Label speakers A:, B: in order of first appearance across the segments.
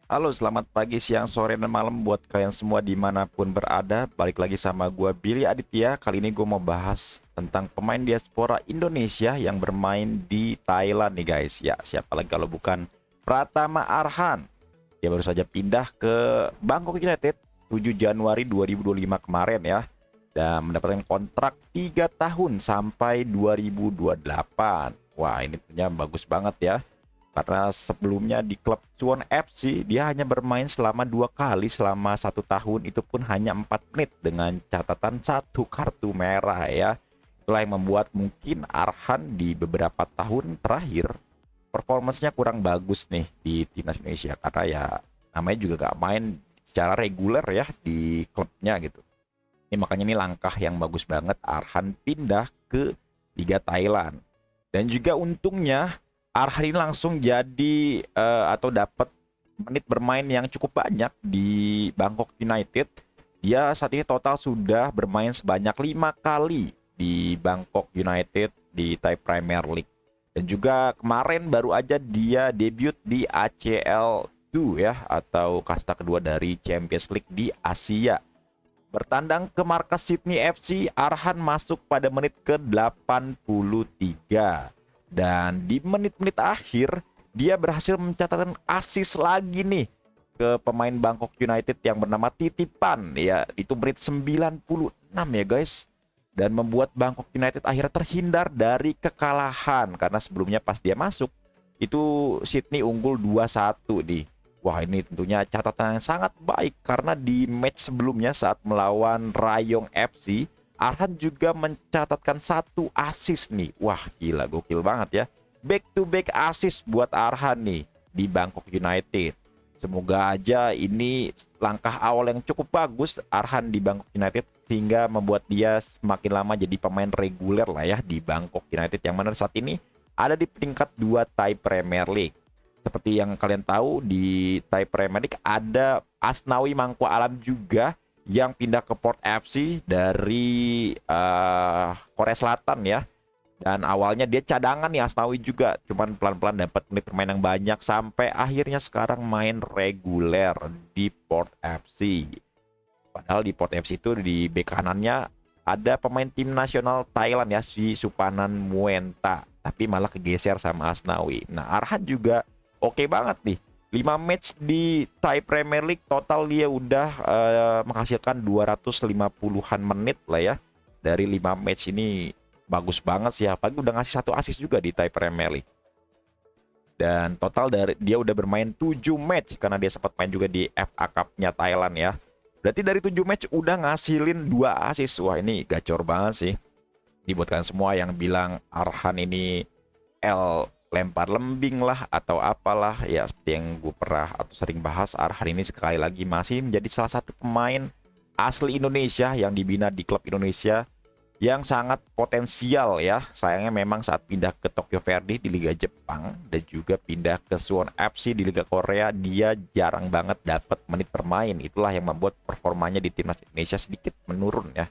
A: Halo, selamat pagi, siang, sore, dan malam buat kalian semua dimanapun berada. Balik lagi sama gue Billy Aditya. Kali ini gue mau bahas tentang pemain diaspora Indonesia yang bermain di Thailand nih guys. Ya, siapa lagi kalau bukan Pratama Arhan. Dia baru saja pindah ke Bangkok United 7 Januari 2025 kemarin ya. Dan mendapatkan kontrak 3 tahun sampai 2028. Wah, ini tentunya bagus banget ya, karena sebelumnya di klub Suwon FC dia hanya bermain selama 2 kali selama 1 tahun, itu pun hanya 4 menit dengan catatan 1 kartu merah ya. Itulah yang membuat mungkin Arhan di beberapa tahun terakhir performanya kurang bagus nih di timnas Indonesia, karena ya namanya juga gak main secara reguler ya di klubnya gitu. Ini makanya ini langkah yang bagus banget Arhan pindah ke Liga Thailand. Dan juga untungnya Arhan ini langsung jadi atau dapat menit bermain yang cukup banyak di Bangkok United. Dia saat ini total sudah bermain sebanyak 5 kali di Bangkok United di Thai Premier League. Dan juga kemarin baru aja dia debut di ACL 2 ya, atau kasta kedua dari Champions League di Asia. Bertandang ke markas Sydney FC, Arhan masuk pada menit ke-83. Dan di menit-menit akhir, dia berhasil mencatatkan assist lagi nih ke pemain Bangkok United yang bernama Titipan. Ya, itu menit 96 ya guys. Dan membuat Bangkok United akhirnya terhindar dari kekalahan. Karena sebelumnya pas dia masuk, itu Sydney unggul 2-1 nih. Wah, ini tentunya catatan yang sangat baik, karena di match sebelumnya saat melawan Rayong FC, Arhan juga mencatatkan 1 assist nih. Wah, gila, gokil banget ya. Back to back assist buat Arhan nih di Bangkok United. Semoga aja ini langkah awal yang cukup bagus Arhan di Bangkok United, hingga membuat dia semakin lama jadi pemain reguler lah ya di Bangkok United, yang mana saat ini ada di peringkat 2 Thai Premier League. Seperti yang kalian tahu, di Thai Premier League ada Asnawi Mangku Alam juga yang pindah ke Port FC dari Korea Selatan ya. Dan awalnya dia cadangan nih Asnawi juga, cuman pelan-pelan dapat menit bermain yang banyak sampai akhirnya sekarang main reguler di Port FC. Padahal di Port FC itu di bek kanannya ada pemain tim nasional Thailand ya, si Supanan Muenta, tapi malah kegeser sama Asnawi. Nah, Arhan juga oke banget nih. 5 match di Thai Premier League total dia udah menghasilkan 250-an menit lah ya. Dari 5 match ini bagus banget sih, apalagi udah ngasih 1 assist juga di Thai Premier League. Dan total dari dia udah bermain 7 match, karena dia sempat main juga di FA Cup-nya Thailand ya. Berarti dari 7 match udah ngasilin 2 assist. Wah, ini gacor banget sih. Dibuat kalian semua yang bilang Arhan ini lempar lembing lah atau apalah ya, seperti yang gue pernah atau sering bahas, Arhan ini sekali lagi masih menjadi salah satu pemain asli Indonesia yang dibina di klub Indonesia yang sangat potensial ya. Sayangnya memang saat pindah ke Tokyo Verdy di Liga Jepang dan juga pindah ke Suwon FC di Liga Korea, dia jarang banget dapat menit bermain. Itulah yang membuat performanya di timnas Indonesia sedikit menurun ya.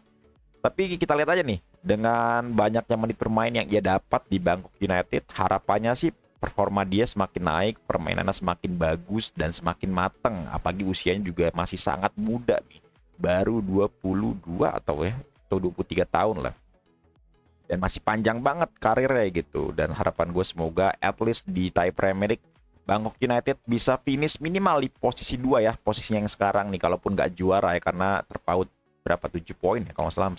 A: Tapi kita lihat aja nih, dengan banyaknya menit bermain yang ia dapat di Bangkok United, harapannya sih performa dia semakin naik, permainannya semakin bagus dan semakin mateng. Apalagi usianya juga masih sangat muda nih. Baru 22 atau 23 tahun lah. Dan masih panjang banget karirnya gitu. Dan harapan gue semoga at least di Thai Premier League Bangkok United bisa finish minimal di posisi 2 ya, posisinya yang sekarang nih, kalaupun nggak juara ya, karena terpaut berapa 7 poin ya kalau nggak salah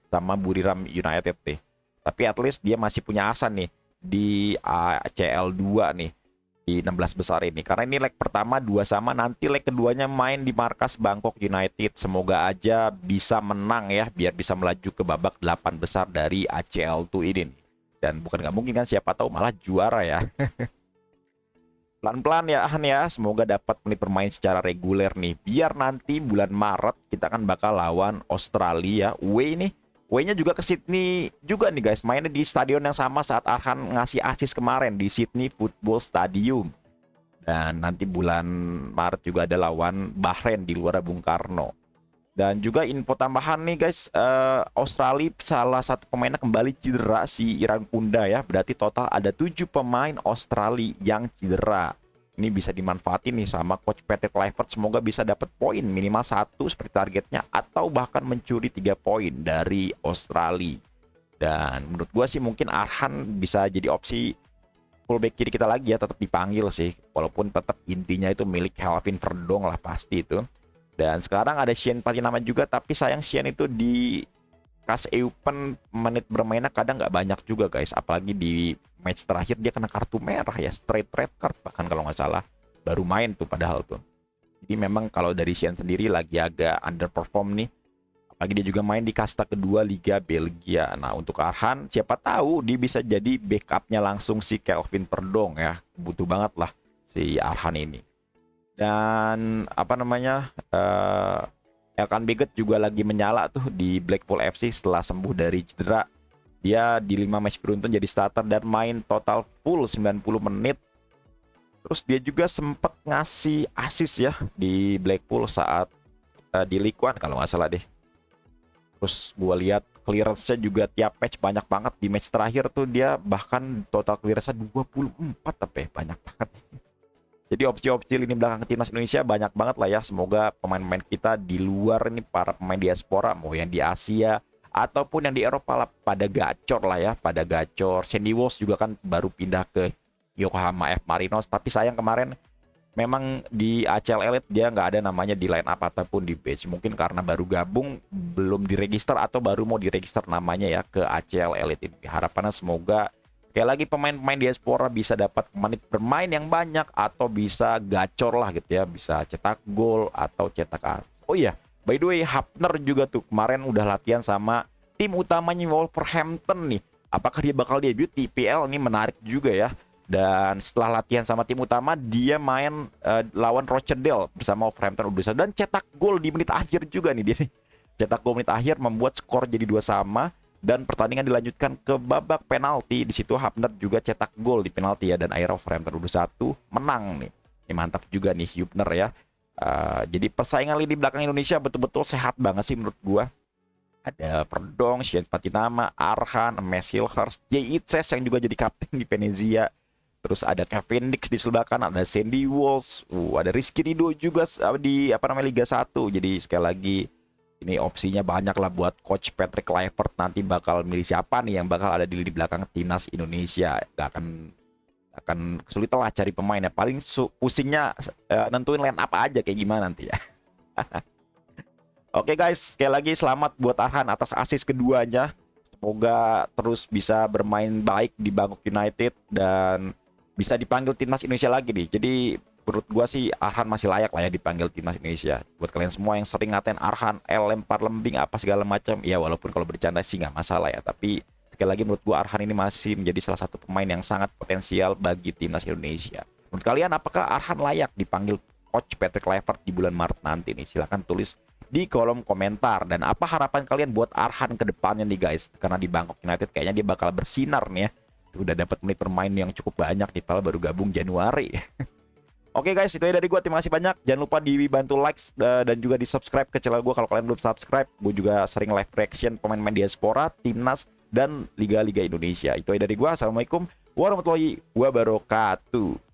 A: sama Buriram United deh. Tapi at least dia masih punya asa nih di ACL 2 nih, di 16 besar ini, karena ini leg pertama 2-2, nanti leg keduanya main di markas Bangkok United. Semoga aja bisa menang ya, biar bisa melaju ke babak 8 besar dari ACL 2 ini nih. Dan bukan nggak mungkin kan, siapa tahu malah juara ya. Pelan-pelan ya Han ya, semoga dapat menit bermain secara reguler nih, biar nanti bulan Maret kita kan bakal lawan Australia away nih. Away-nya juga ke Sydney juga nih guys, mainnya di stadion yang sama saat Arhan ngasih assist kemarin di Sydney Football Stadium. Dan nanti bulan Maret juga ada lawan Bahrain di luar Bung Karno. Dan juga info tambahan nih guys, Australia salah satu pemainnya kembali cedera, si Irang Kunda ya. Berarti total ada 7 pemain Australia yang cedera. Ini bisa dimanfaatin nih sama coach Patrick Kluivert, semoga bisa dapat poin minimal 1 seperti targetnya atau bahkan mencuri 3 poin dari Australia. Dan menurut gua sih mungkin Arhan bisa jadi opsi fullback kiri kita lagi ya, tetap dipanggil sih, walaupun tetap intinya itu milik Kelvin Verdong lah pasti itu. Dan sekarang ada Shane Patinama juga, tapi sayang Shane itu di Kas Eupen menit bermainnya kadang nggak banyak juga guys, apalagi di match terakhir dia kena kartu merah ya, straight red card bahkan kalau nggak salah, baru main tuh padahal tuh. Jadi memang kalau dari Shane sendiri lagi agak underperform nih, apalagi dia juga main di kasta kedua Liga Belgia. Nah untuk Arhan siapa tahu dia bisa jadi backupnya langsung si Kelvin Verdong ya, butuh banget lah si Arhan ini. Dan apa namanya, Elkan Baggett juga lagi menyala tuh di Blackpool FC setelah sembuh dari cedera. Dia di 5 match beruntun jadi starter dan main total full 90 menit. Terus dia juga sempat ngasih assist ya di Blackpool saat di League One kalau nggak salah deh. Terus gua lihat clearance-nya juga tiap match banyak banget. Di match terakhir tuh dia bahkan total clearance-nya 24 tapi banyak banget. Jadi opsi-opsi lini belakang timnas Indonesia banyak banget lah ya. Semoga pemain-pemain kita di luar ini, para pemain diaspora, mau yang di Asia ataupun yang di Eropa lah, pada gacor lah ya, pada gacor. Sandy Walsh juga kan baru pindah ke Yokohama F Marinos, tapi sayang kemarin memang di ACL Elite dia nggak ada namanya di line up ataupun di bench. Mungkin karena baru gabung, belum diregister atau baru mau diregister namanya ya ke ACL Elite ini. Harapannya semoga kayak lagi pemain-pemain diaspora bisa dapat menit bermain yang banyak atau bisa gacor lah gitu ya, bisa cetak gol atau cetak assist. Oh iya, by the way Hapner juga tuh kemarin udah latihan sama tim utamanya Wolverhampton nih. Apakah dia bakal debut di IPL? Ini menarik juga ya. Dan setelah latihan sama tim utama dia main lawan Rochdale bersama Wolverhampton U21 dan cetak gol di menit akhir juga nih dia nih. Cetak gol menit akhir membuat skor jadi 2-2 dan pertandingan dilanjutkan ke babak penalti. Di situ Hapner juga cetak gol di penalti ya, dan akhirnya Wolverhampton U21 menang nih. Ini mantap juga nih Hupner ya. Jadi persaingan lini belakang Indonesia betul-betul sehat banget sih menurut gua. Ada Verdong, Shane Patinama, Arhan, Messilhurst, Jay Itzes yang juga jadi kapten di Venezia. Terus ada Kevin Dix di sebelah kanan, ada Sandy Walsh, ada Rizky Ridho juga di Liga 1. Jadi sekali lagi ini opsinya banyak lah buat coach Patrick Kluivert, nanti bakal milih siapa nih yang bakal ada di lini belakang timnas Indonesia. Gak akan kesulitan lah cari pemain ya. Paling pusingnya nentuin line up aja kayak gimana nanti ya. Oke guys, sekali lagi selamat buat Arhan atas assist keduanya. Semoga terus bisa bermain baik di Bangkok United dan bisa dipanggil timnas Indonesia lagi nih. Jadi menurut gua sih Arhan masih layak lah ya dipanggil timnas Indonesia. Buat kalian semua yang sering ngatain Arhan, lempar lembing apa segala macam, ya walaupun kalau bercanda sih nggak masalah ya. Tapi sekali lagi menurut gua Arhan ini masih menjadi salah satu pemain yang sangat potensial bagi timnas Indonesia. Menurut kalian apakah Arhan layak dipanggil coach Patrick Kluivert di bulan Maret nanti nih? Silahkan tulis di kolom komentar. Dan apa harapan kalian buat Arhan ke depannya nih guys? Karena di Bangkok United kayaknya dia bakal bersinar nih ya. Udah dapat menit bermain yang cukup banyak nih, padahal baru gabung Januari. Oke guys, itu aja dari gue. Terima kasih banyak. Jangan lupa dibantu like dan juga di subscribe ke channel gue kalau kalian belum subscribe. Gue juga sering live reaction pemain-pemain diaspora, timnas, dan liga-liga Indonesia. Itu aja dari gue. Assalamualaikum warahmatullahi wabarakatuh.